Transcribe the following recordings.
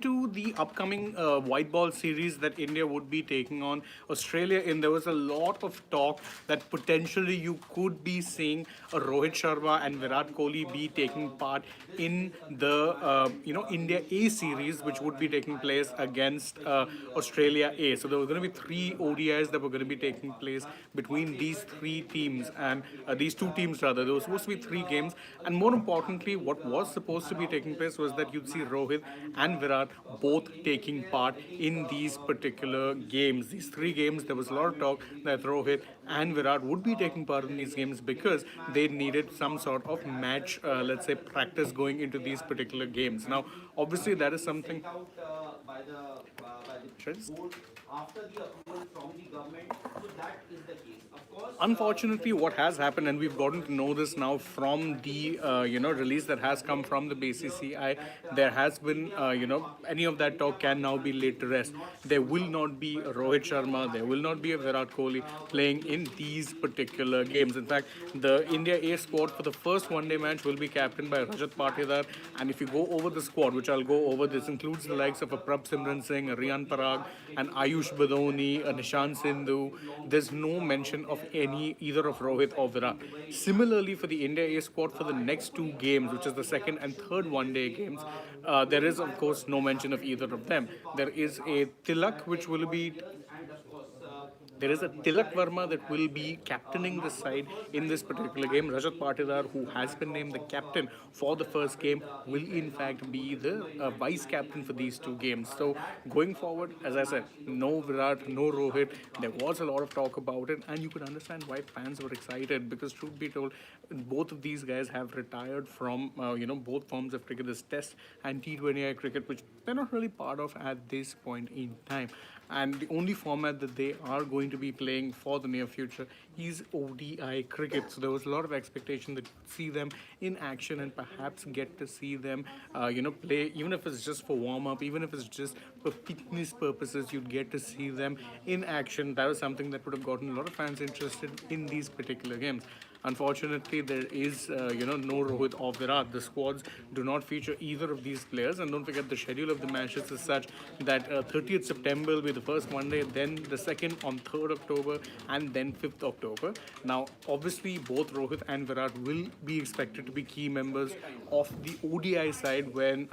into the upcoming white ball series that India would be taking on Australia in, there was a lot of talk that potentially you could be seeing a Rohit Sharma and Virat Kohli be taking part in the India A series, which would be taking place against Australia A. So there were going to be three ODIs that were going to be taking place between these three teams and these two teams rather. There was supposed to be three games, and more importantly, what was supposed to be taking place was that you'd see Rohit and Virat both taking part in these particular games. These three games, there was a lot of talk that Rohit and Virat would be taking part in these games because they needed some sort of match, let's say, practice going into these particular games. Now, obviously, that is something. After the approval from the government, so that is the case. Of course, unfortunately, what has happened, and we've gotten to know this now from the release that has come from the BCCI, there has been any of that talk can now be laid to rest. There will not be a Rohit Sharma, there will not be a Virat Kohli playing in these particular games. In fact, the India A squad for the first one-day match will be captained by Rajat Patidar, and if you go over the squad, which I'll go over, this includes the likes of a Prab Simran Singh, a Riyan Parag, and Ayush Badoni, Nishant Sindhu. There's no mention of either of Rohit or Virat. Similarly, for the India A squad for the next two games, which is the second and third one-day games, there is of course no mention of either of them. There is a Tilak which will be there is a Tilak Verma that will be captaining the side in this particular game. Rajat Patidar, who has been named the captain for the first game, will in fact be the vice captain for these two games. So going forward, as I said, no Virat, no Rohit. There was a lot of talk about it, and you could understand why fans were excited because, truth be told, both of these guys have retired from both forms of cricket, this Test and T20I cricket, which they're not really part of at this point in time. And the only format that they are going to be playing for the near future is ODI cricket. So there was a lot of expectation that see them in action and perhaps get to see them, play, even if it's just for warm up, even if it's just for fitness purposes, you'd get to see them in action. That was something that would have gotten a lot of fans interested in these particular games. Unfortunately, there is, no Rohit or Virat. The squads do not feature either of these players. And don't forget, the schedule of the matches is such that 30th September will be the first one day, then the second on 3rd October, and then 5th October. Now, obviously, both Rohit and Virat will be expected to be key members of the ODI side when,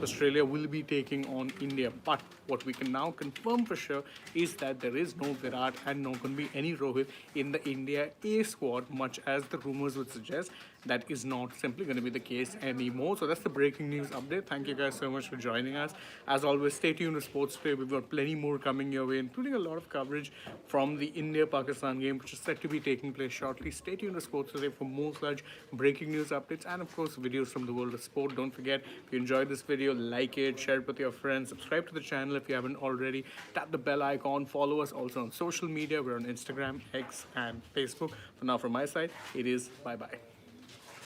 Australia will be taking on India. But what we can now confirm for sure is that there is no Virat and not going to be any Rohit in the India A squad, much as the rumors would suggest. That is not simply going to be the case anymore. So that's the breaking news update. Thank you guys so much for joining us. As always, stay tuned to Sports Today. We've got plenty more coming your way, including a lot of coverage from the India-Pakistan game, which is set to be taking place shortly. Stay tuned to Sports Today for more such breaking news updates and, of course, videos from the world of sport. Don't forget, if you enjoyed this video, like it, share it with your friends, subscribe to the channel if you haven't already, tap the bell icon, follow us also on social media. We're on Instagram, X, and Facebook. For now, from my side, it is bye-bye.